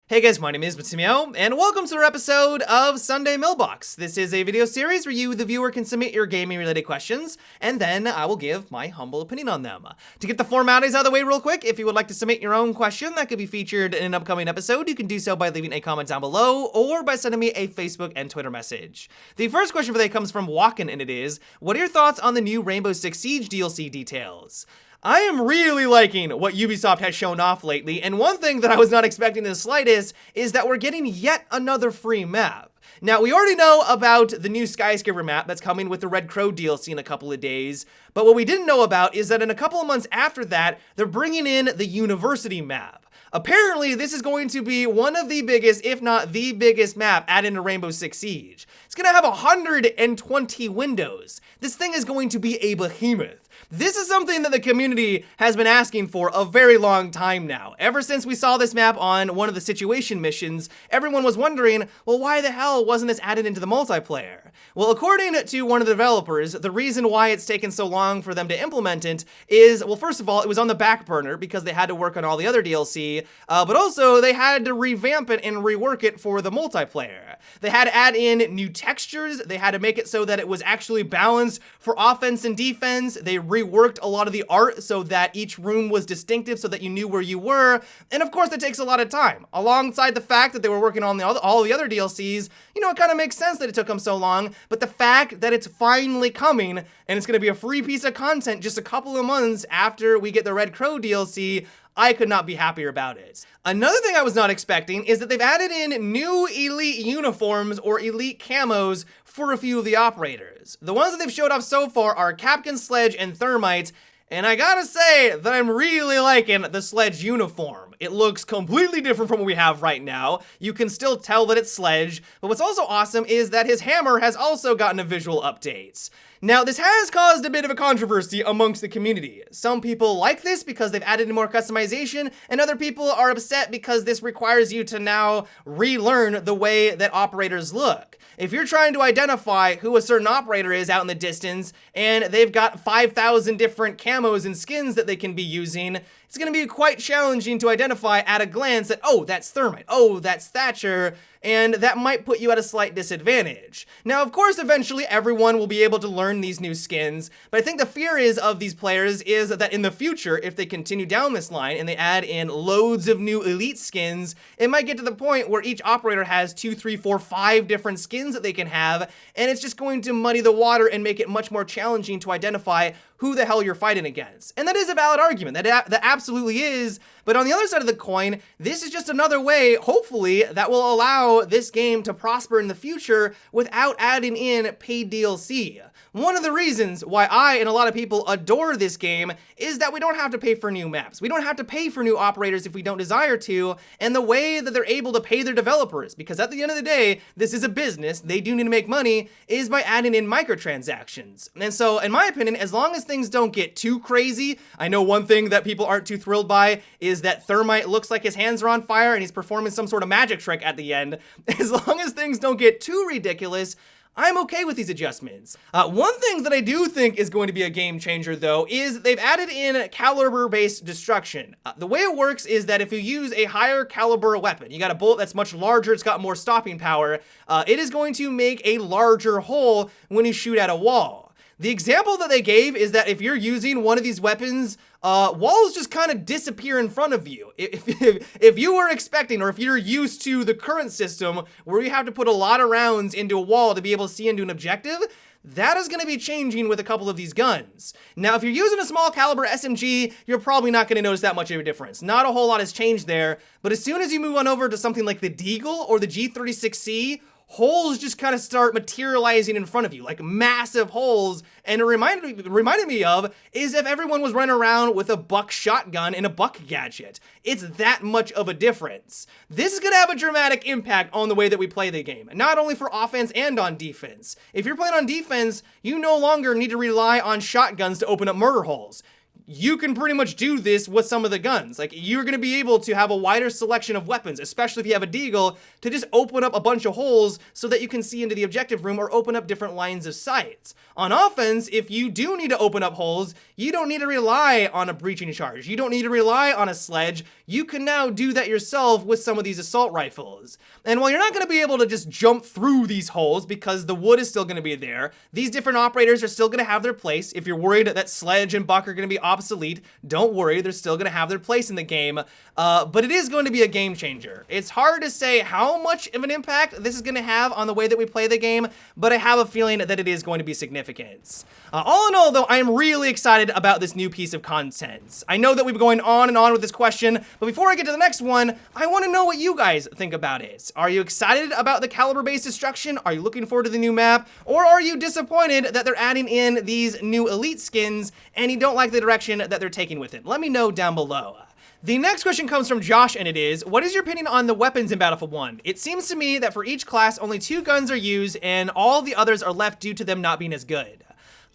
Hey guys, my name is Matsumo, and welcome to our episode of Sunday Mailbox. This is a video series where you, the viewer, can submit your gaming-related questions, and then I will give my humble opinion on them. To get the formalities out of the way real quick, if you would like to submit your own question that could be featured in an upcoming episode, you can do so by leaving a comment down below, or by sending me a Facebook and Twitter message. The first question for today comes from Walken, and it is, what are your thoughts on the new Rainbow Six Siege DLC details? I am really liking what Ubisoft has shown off lately, and one thing that I was not expecting in the slightest is that we're getting yet another free map. Now, we already know about the new Skyscraper map that's coming with the Red Crow DLC in a couple of days, but what we didn't know about is that in a couple of months after that, they're bringing in the University map. Apparently, this is going to be one of the biggest, if not the biggest map added to Rainbow Six Siege. It's gonna have 120 windows. This thing is going to be a behemoth. This is something that the community has been asking for a very long time now. Ever since we saw this map on one of the situation missions, everyone was wondering, well, why the hell wasn't this added into the multiplayer? Well, according to one of the developers, the reason why it's taken so long for them to implement it is, well, first of all, it was on the back burner because they had to work on all the other DLC, but also they had to revamp it and rework it for the multiplayer. They had to add in new textures, they had to make it so that it was actually balanced for offense and defense, they reworked a lot of the art so that each room was distinctive so that you knew where you were, and of course that takes a lot of time. Alongside the fact that they were working on all the other DLCs, you know, it kind of makes sense that it took them so long, but the fact that it's finally coming and it's going to be a free piece of content just a couple of months after we get the Red Crow DLC, I could not be happier about it. Another thing I was not expecting is that they've added in new elite uniforms or elite camos for a few of the operators. The ones that they've showed off so far are Capcan, Sledge, and Thermite, and I gotta say that I'm really liking the Sledge uniform. It looks completely different from what we have right now. You can still tell that it's Sledge, but what's also awesome is that his hammer has also gotten a visual update. Now, this has caused a bit of a controversy amongst the community. Some people like this because they've added in more customization, and other people are upset because this requires you to now relearn the way that operators look. If you're trying to identify who a certain operator is out in the distance, and they've got 5,000 different camos and skins that they can be using, it's gonna be quite challenging to identify at a glance that, oh, that's Thermite, oh, that's Thatcher, and that might put you at a slight disadvantage. Now, of course, eventually everyone will be able to learn these new skins, but I think the fear of these players is that in the future, if they continue down this line and they add in loads of new elite skins, it might get to the point where each operator has 2, 3, 4, 5 different skins that they can have, and it's just going to muddy the water and make it much more challenging to identify who the hell you're fighting against. And that is a valid argument, that absolutely is, but on the other side of the coin, this is just another way, hopefully, that will allow this game to prosper in the future without adding in paid DLC. One of the reasons why I and a lot of people adore this game is that we don't have to pay for new maps. We don't have to pay for new operators if we don't desire to, and the way that they're able to pay their developers, because at the end of the day, this is a business, they do need to make money, is by adding in microtransactions. And so, in my opinion, as long as things don't get too crazy, I know one thing that people aren't too thrilled by is that Thermite looks like his hands are on fire and he's performing some sort of magic trick at the end. As long as things don't get too ridiculous, I'm okay with these adjustments. One thing that I do think is going to be a game changer, though, is they've added in caliber-based destruction. The way it works is that if you use a higher caliber weapon, you got a bullet that's much larger, it's got more stopping power, it is going to make a larger hole when you shoot at a wall. The example that they gave is that if you're using one of these weapons, walls just kind of disappear in front of you. If you were expecting, or if you're used to the current system where you have to put a lot of rounds into a wall to be able to see into an objective, that is going to be changing with a couple of these guns. Now, if you're using a small caliber SMG, you're probably not going to notice that much of a difference. Not a whole lot has changed there, but as soon as you move on over to something like the Deagle or the G36C, holes just kind of start materializing in front of you, like massive holes, and it reminded me of is if everyone was running around with a buck shotgun and a buck gadget. It's that much of a difference. This is gonna have a dramatic impact on the way that we play the game, not only for offense and on defense. If you're playing on defense, you no longer need to rely on shotguns to open up murder holes. you can pretty much do this with some of the guns. Like, you're going to be able to have a wider selection of weapons, especially if you have a deagle, to just open up a bunch of holes so that you can see into the objective room or open up different lines of sight. On offense, if you do need to open up holes, you don't need to rely on a breaching charge. You don't need to rely on a sledge. You can now do that yourself with some of these assault rifles. And while you're not going to be able to just jump through these holes because the wood is still going to be there, these different operators are still going to have their place. If you're worried that sledge and buck are going to be obsolete, don't worry, they're still going to have their place in the game, but it is going to be a game changer. It's hard to say how much of an impact this is going to have on the way that we play the game, but I have a feeling that it is going to be significant. All in all, though, I am really excited about this new piece of content. I know that we've been going on and on with this question, but before I get to the next one, I want to know what you guys think about it. Are you excited about the caliber-based destruction? Are you looking forward to the new map? Or are you disappointed that they're adding in these new elite skins and you don't like the direction that they're taking with it? Let me know down below. The next question comes from Josh, and it is, what is your opinion on the weapons in Battlefield 1? It seems to me that for each class, only 2 guns are used, and all the others are left due to them not being as good.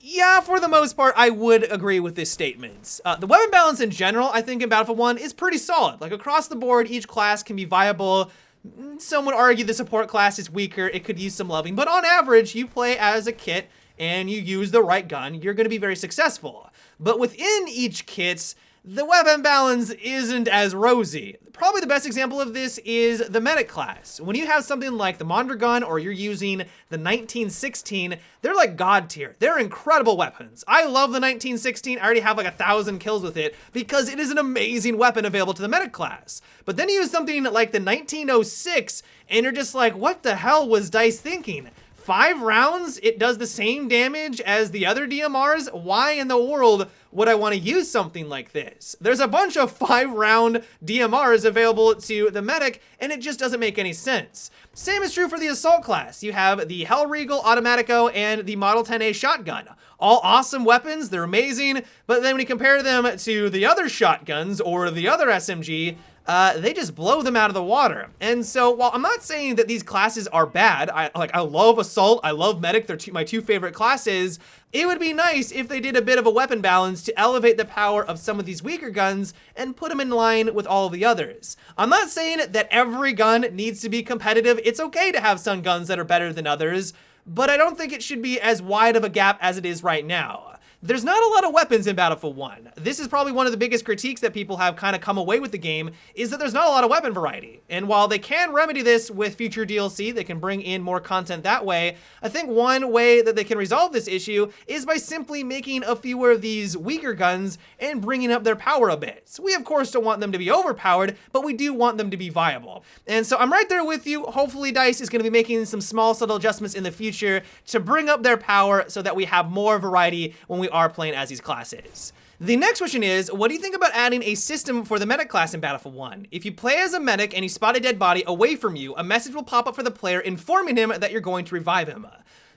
Yeah, for the most part, I would agree with this statement. The weapon balance in general, I think in Battlefield 1 is pretty solid. Like, across the board, each class can be viable. Some would argue the support class is weaker, it could use some loving, but on average, you play as a kit and you use the right gun, you're gonna be very successful. But within each kit, the weapon balance isn't as rosy. Probably the best example of this is the medic class. When you have something like the Mondragon or you're using the 1916, they're like god tier. They're incredible weapons. I love the 1916. I already have like 1,000 kills with it because it is an amazing weapon available to the medic class. But then you use something like the 1906 and you're just like, what the hell was DICE thinking? 5 rounds, it does the same damage as the other DMRs? Why in the world would I want to use something like this? There's a bunch of 5-round DMRs available to the medic, and it just doesn't make any sense. Same is true for the assault class. You have the Hellriegel Automatico and the Model 10A shotgun. All awesome weapons, they're amazing, but then when you compare them to the other shotguns or the other SMG, they just blow them out of the water. And so while I'm not saying that these classes are bad, I love Assault, I love Medic, they're my 2 favorite classes, it would be nice if they did a bit of a weapon balance to elevate the power of some of these weaker guns and put them in line with all the others. I'm not saying that every gun needs to be competitive. It's okay to have some guns that are better than others, but I don't think it should be as wide of a gap as it is right now. There's not a lot of weapons in Battlefield 1. This is probably one of the biggest critiques that people have kind of come away with the game, is that there's not a lot of weapon variety. And while they can remedy this with future DLC, they can bring in more content that way, I think one way that they can resolve this issue is by simply making a fewer of these weaker guns and bringing up their power a bit. So we of course don't want them to be overpowered, but we do want them to be viable. And so I'm right there with you. Hopefully DICE is going to be making some small subtle adjustments in the future to bring up their power so that we have more variety when we are playing as these classes. The next question is, what do you think about adding a system for the medic class in Battlefield 1? If you play as a medic and you spot a dead body away from you, a message will pop up for the player informing him that you're going to revive him.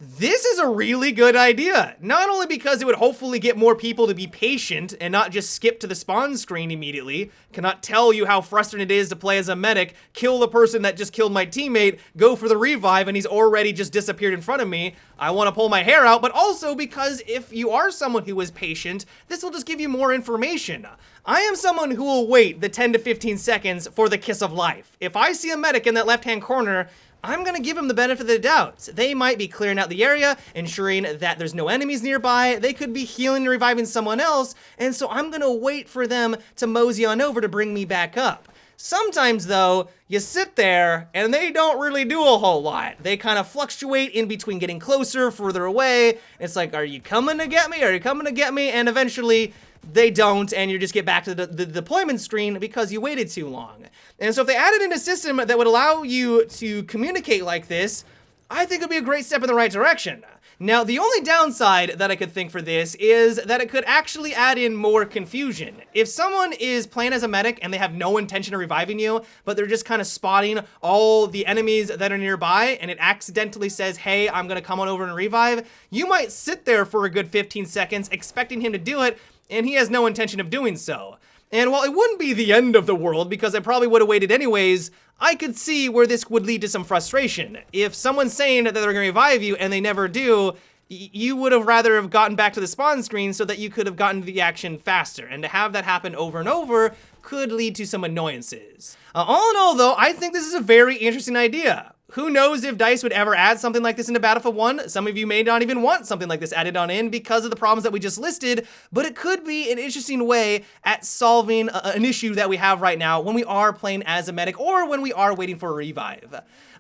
This is a really good idea, not only because it would hopefully get more people to be patient and not just skip to the spawn screen immediately. Cannot tell you how frustrating it is to play as a medic, kill the person that just killed my teammate, go for the revive, and he's already just disappeared in front of me. I want to pull my hair out, but also because if you are someone who is patient, this will just give you more information. I am someone who will wait the 10 to 15 seconds for the kiss of life. If I see a medic in that left-hand corner, I'm gonna give them the benefit of the doubt. They might be clearing out the area, ensuring that there's no enemies nearby. They could be healing and reviving someone else, and so I'm gonna wait for them to mosey on over to bring me back up. Sometimes though, you sit there and they don't really do a whole lot. They kind of fluctuate in between getting closer, further away. It's like, are you coming to get me? Are you coming to get me? And eventually they don't, and you just get back to the deployment screen because you waited too long. And so if they added in a system that would allow you to communicate like this, I think it'd be a great step in the right direction. Now, the only downside that I could think for this is that it could actually add in more confusion. If someone is playing as a medic and they have no intention of reviving you, but they're just kind of spotting all the enemies that are nearby, and it accidentally says, hey, I'm gonna come on over and revive, you might sit there for a good 15 seconds expecting him to do it, and he has no intention of doing so. And while it wouldn't be the end of the world, because I probably would have waited anyways, I could see where this would lead to some frustration. If someone's saying that they're gonna revive you and they never do, you would have rather have gotten back to the spawn screen so that you could have gotten to the action faster. And to have that happen over and over could lead to some annoyances. All in all, though, I think this is a very interesting idea. Who knows if DICE would ever add something like this into Battlefield 1? Some of you may not even want something like this added on in because of the problems that we just listed, but it could be an interesting way at solving an issue that we have right now when we are playing as a medic or when we are waiting for a revive.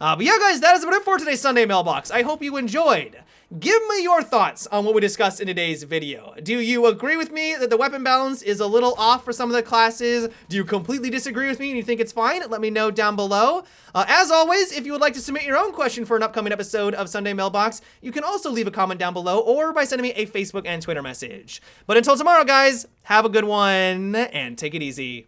But yeah, guys, that is about it for today's Sunday Mailbox. I hope you enjoyed. Give me your thoughts on what we discussed in today's video. Do you agree with me that the weapon balance is a little off for some of the classes? Do you completely disagree with me and you think it's fine? Let me know down below. As always, if you would like to submit your own question for an upcoming episode of Sunday Mailbox, you can also leave a comment down below or by sending me a Facebook and Twitter message. But until tomorrow, guys, have a good one and take it easy.